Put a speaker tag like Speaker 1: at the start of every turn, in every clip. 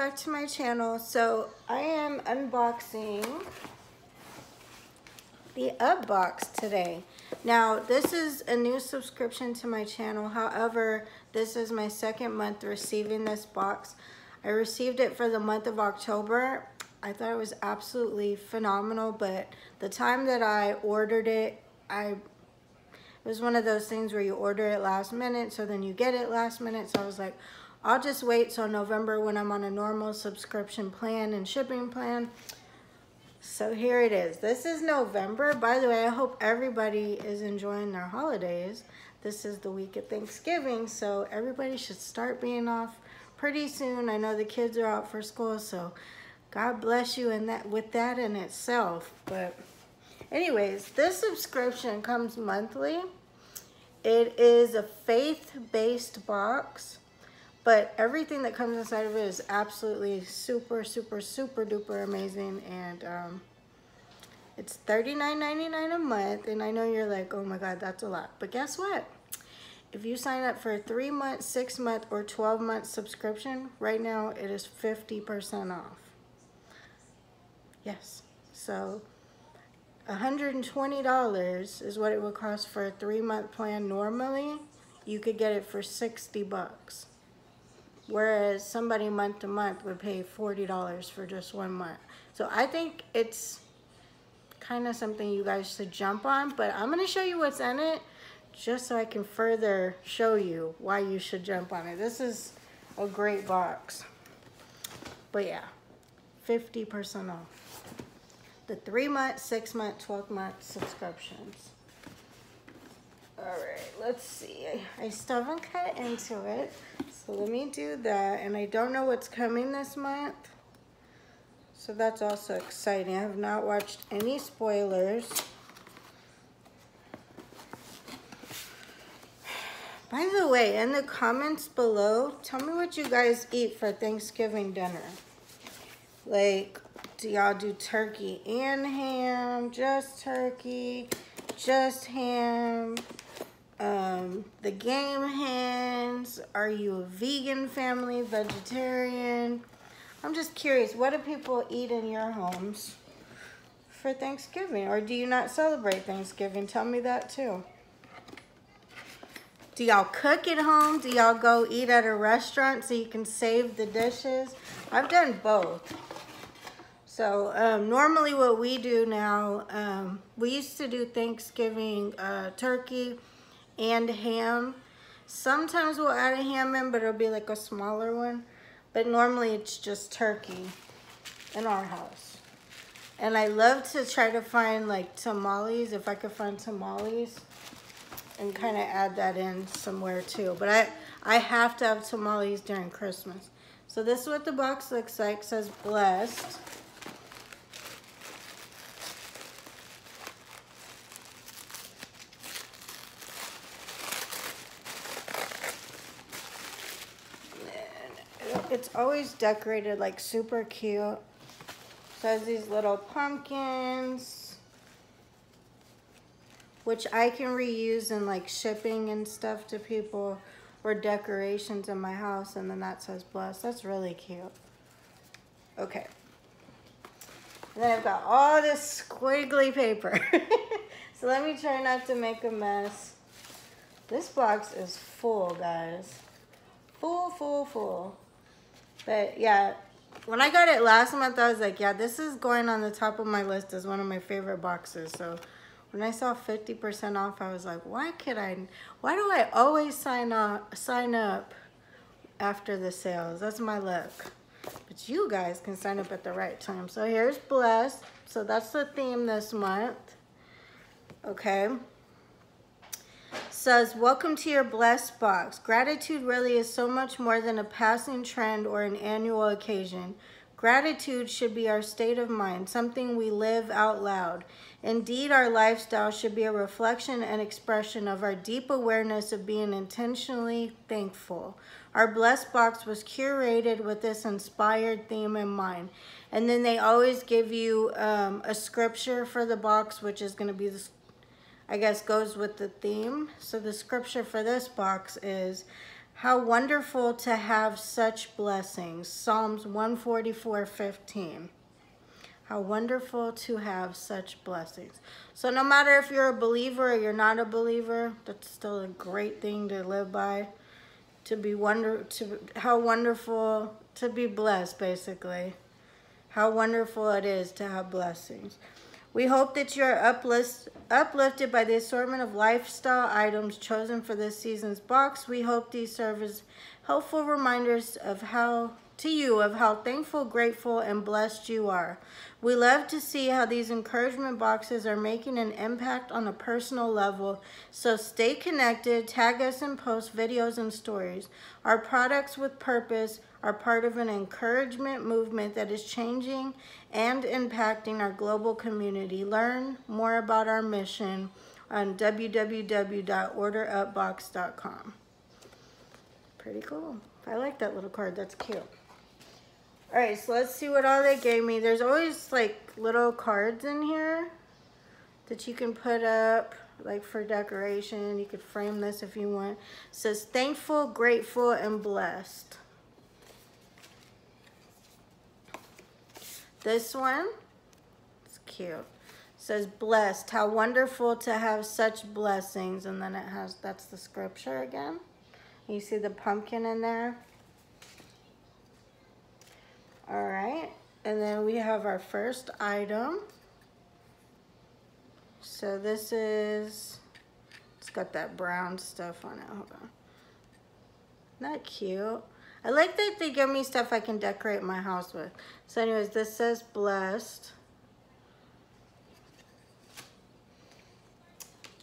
Speaker 1: back to my channel. So I am unboxing the UpBox today. Now this is a new subscription to my channel. However, this is my second month receiving this box. I received it for the month of October. I thought it was absolutely phenomenal, but the time that I ordered it, it was one of those things where you order it last minute, so then you get it last minute. So I was like, I'll just wait till November when I'm on a normal subscription plan and shipping plan. So here it is. This is November. By the way, I hope everybody is enjoying their holidays. This is the week of Thanksgiving, so everybody should start being off pretty soon. I know the kids are out for school, so God bless you in that, with that in itself. But anyways, this subscription comes monthly. It is a faith-based box, but everything that comes inside of it is absolutely super duper amazing. And it's $39.99 a month. And I know you're like, oh my God, that's a lot. But guess what? If you sign up for a 3-month, 6-month, or 12-month subscription, right now it is 50% off. Yes. So $120 is what it would cost for a 3-month plan normally. You could get it for 60 bucks. Whereas somebody month to month would pay $40 for just 1 month. So I think it's kind of something you guys should jump on, but I'm going to show you what's in it just so I can further show you why you should jump on it. This is a great box. But yeah, 50% off. The 3-month, 6-month, 12-month subscriptions. Alright, let's see. I still haven't cut into it, so let me do that. And I don't know what's coming this month, so that's also exciting. I have not watched any spoilers. By the way, in the comments below, tell me what you guys eat for Thanksgiving dinner. Like, do y'all do turkey and ham, just turkey, just ham, the game hens? Are you a vegan family, vegetarian? I'm just curious, what do people eat in your homes for Thanksgiving? Or do you not celebrate Thanksgiving? Tell me that too. Do y'all cook at home? Do y'all go eat at a restaurant so you can save the dishes? I've done both. So normally what we do now, we used to do Thanksgiving turkey and ham. Sometimes we'll add a ham in, but it'll be like a smaller one. But normally it's just turkey in our house. And I love to try to find like tamales, if I could find tamales, and kind of add that in somewhere too. But I have to have tamales during Christmas. So this is what the box looks like. It says blessed. It's always decorated like super cute. So it has these little pumpkins, which I can reuse in like shipping and stuff to people, or decorations in my house. And then that says blessed. That's really cute. Okay. And then I've got all this squiggly paper. So let me try not to make a mess. This box is full, guys. Full. But yeah, when I got it last month, I was like, yeah, this is going on the top of my list as one of my favorite boxes. So when I saw 50% off, I was like, why do I always sign up after the sales? That's my luck. But you guys can sign up at the right time. So here's blessed. So that's the theme this month. Okay. Says, welcome to your blessed box. Gratitude really is so much more than a passing trend or an annual occasion. Gratitude should be our state of mind, something we live out loud. Indeed, our lifestyle should be a reflection and expression of our deep awareness of being intentionally thankful. Our blessed box was curated with this inspired theme in mind. And then they always give you a scripture for the box, which is going to be I guess goes with the theme. So the scripture for this box is, How wonderful to have such blessings. Psalms 144:15. How wonderful to have such blessings. So no matter if you're a believer or you're not a believer, that's still a great thing to live by. How wonderful to be blessed, basically. How wonderful it is to have blessings. We hope that you're uplifted by the assortment of lifestyle items chosen for this season's box. We hope these serve as helpful reminders of how thankful, grateful, and blessed you are. We love to see how these encouragement boxes are making an impact on a personal level. So stay connected, tag us and post videos and stories. Our products with purpose are part of an encouragement movement that is changing and impacting our global community. Learn more about our mission on www.orderupbox.com. Pretty cool. I like that little card. That's cute. All right, so let's see what all they gave me. There's always like little cards in here that you can put up like for decoration. You could frame this if you want. It says thankful, grateful, and blessed. This one, it's cute. It says blessed, how wonderful to have such blessings. And then it has, that's the scripture again. You see the pumpkin in there. All right, and then we have our first item. So this is, it's got that brown stuff on it. Hold on. Isn't that cute? I like that they give me stuff I can decorate my house with. So anyways, this says blessed.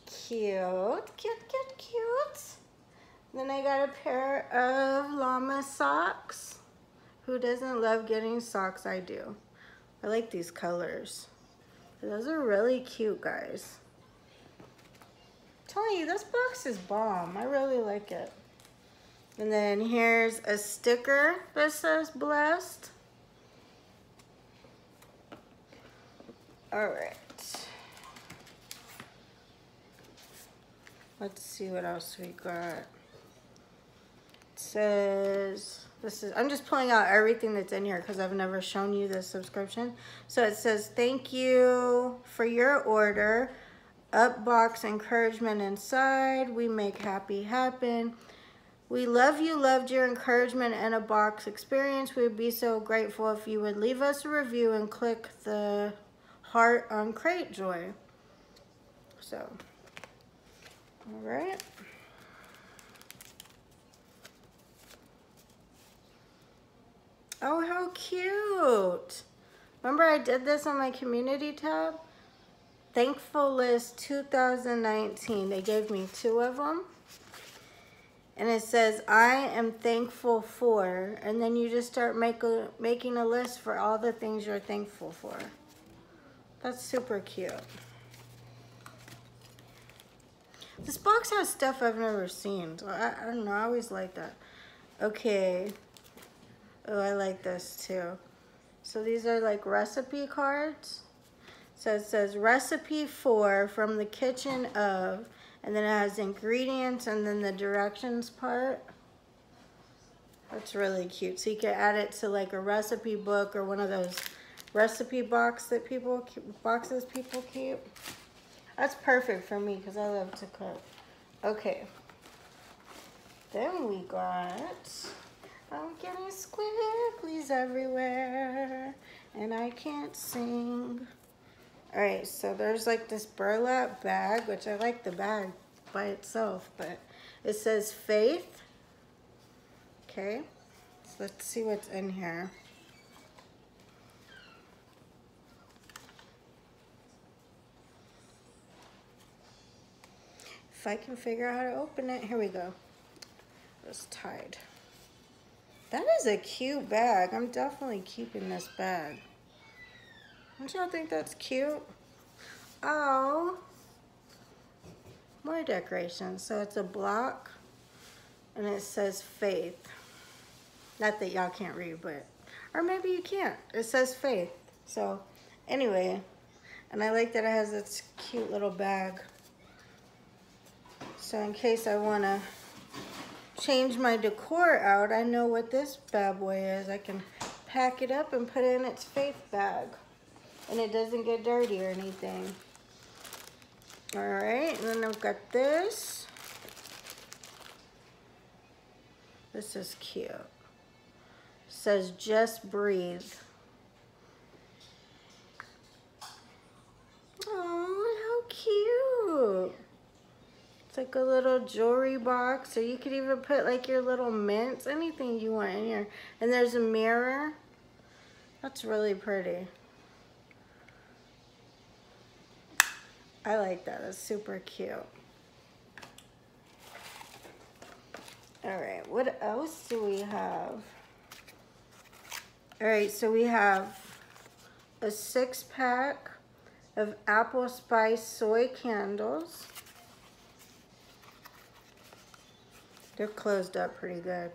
Speaker 1: Cute, cute, cute, cute. Then I got a pair of llama socks. Who doesn't love getting socks? I do. I like these colors. Those are really cute, guys. I'm telling you, this box is bomb. I really like it. And then here's a sticker that says blessed. All right. Let's see what else we got. It says, I'm just pulling out everything that's in here because I've never shown you this subscription. So it says, thank you for your order. UpBox encouragement inside. We make happy happen. We love you, loved your encouragement and a box experience. We would be so grateful if you would leave us a review and click the heart on Crate Joy. So, all right. Oh, how cute. Remember I did this on my community tab? Thankful List 2019. They gave me 2 of them. And it says, I am thankful for, and then you just start making a list for all the things you're thankful for. That's super cute. This box has stuff I've never seen. So I don't know, I always like that. Okay. Oh, I like this too. So these are like recipe cards. So it says recipe for from the kitchen of, and then it has ingredients and then the directions part. That's really cute. So you can add it to like a recipe book or one of those recipe boxes people keep. That's perfect for me because I love to cook. Okay. Then we got, I'm getting squigglies everywhere and I can't sing. All right, so there's like this burlap bag, which I like the bag by itself, but it says faith. Okay, so let's see what's in here. If I can figure out how to open it, here we go. It's tied. That is a cute bag. I'm definitely keeping this bag. Don't y'all think that's cute? Oh, more decorations. So it's a block and it says faith. Not that y'all can't read, but, or maybe you can't. It says faith. So anyway, and I like that it has this cute little bag. So in case I want to change my decor out, I know what this bad boy is. I can pack it up and put it in its faith bag. And it doesn't get dirty or anything. All right, and then I've got this. This is cute. It says just breathe. Oh, how cute. It's like a little jewelry box, or you could even put like your little mints, anything you want in here. And there's a mirror. That's really pretty. I like that. That's super cute. All right, what else do we have? All right, so we have a 6-pack of apple spice soy candles. They're closed up pretty good.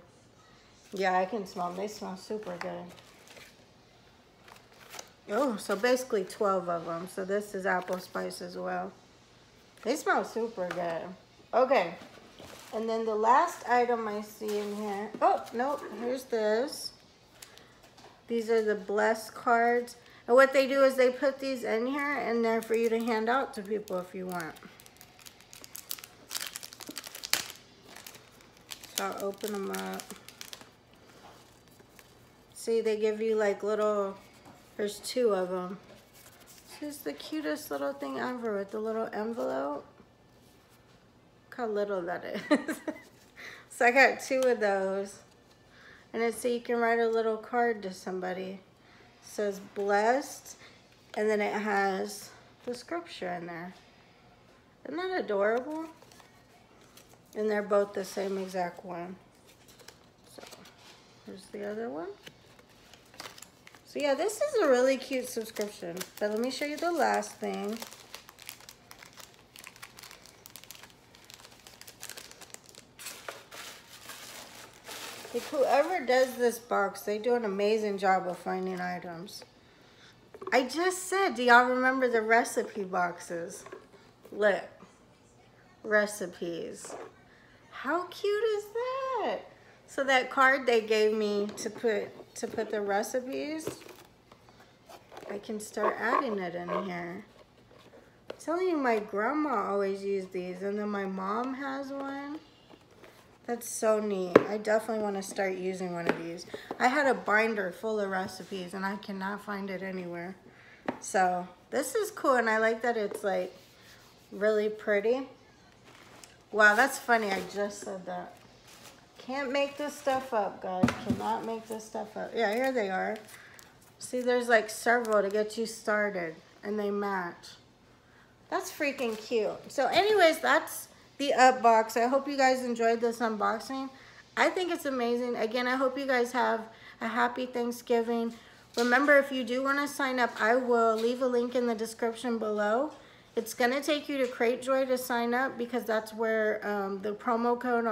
Speaker 1: Yeah, I can smell them. They smell super good. Oh, so basically 12 of them. So this is apple spice as well. They smell super good. Okay. And then the last item I see in here. Oh, nope. Here's this. These are the bless cards. And what they do is they put these in here and they're for you to hand out to people if you want. So I'll open them up. See, they give you like little, there's 2 of them. This is the cutest little thing ever with the little envelope. Look how little that is. So I got 2 of those. And it's so you can write a little card to somebody. It says blessed, and then it has the scripture in there. Isn't that adorable? And they're both the same exact one. So here's the other one. So yeah, this is a really cute subscription. But let me show you the last thing. Like whoever does this box, they do an amazing job of finding items. I just said, do y'all remember the recipe boxes? Look, recipes. How cute is that? So that card they gave me to put the recipes, I can start adding it in here. I'm telling you, my grandma always used these, and then my mom has one. That's so neat. I definitely want to start using one of these. I had a binder full of recipes and I cannot find it anywhere. So this is cool, and I like that it's like really pretty. Wow, that's funny. I just said that. Can't make this stuff up, guys. Cannot make this stuff up. Yeah, here they are. See, there's like several to get you started, and they match. That's freaking cute. So anyways, that's the UpBox. I hope you guys enjoyed this unboxing. I think it's amazing. Again, I hope you guys have a happy Thanksgiving. Remember, if you do want to sign up, I will leave a link in the description below. It's going to take you to CrateJoy to sign up, because that's where the promo code,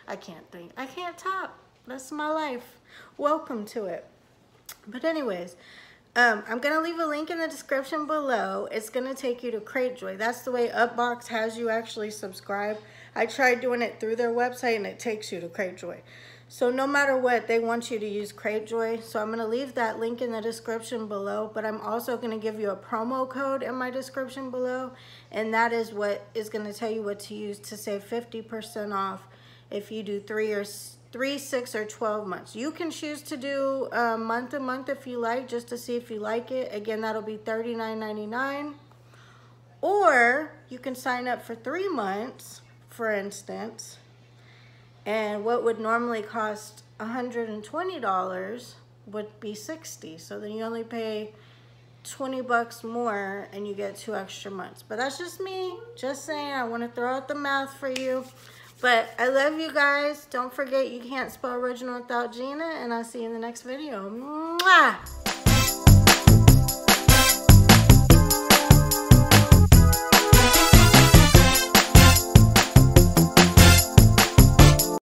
Speaker 1: I can't think. I can't talk. That's my life. Welcome to it. But anyways, I'm going to leave a link in the description below. It's going to take you to CrateJoy. That's the way UpBox has you actually subscribe. I tried doing it through their website and it takes you to CrateJoy. So no matter what, they want you to use CrateJoy. So I'm going to leave that link in the description below, but I'm also going to give you a promo code in my description below. And that is what is going to tell you what to use to save 50% off if you do 3, 6, or 12 months. You can choose to do month to month if you like, just to see if you like it. Again, that'll be $39.99. Or you can sign up for 3 months, for instance, and what would normally cost $120 would be $60. So then you only pay $20 more and you get 2 extra months. But that's just me, just saying. I want to throw out the math for you. But I love you guys. Don't forget, you can't spell original without Gina, and I'll see you in the next video. Mwah!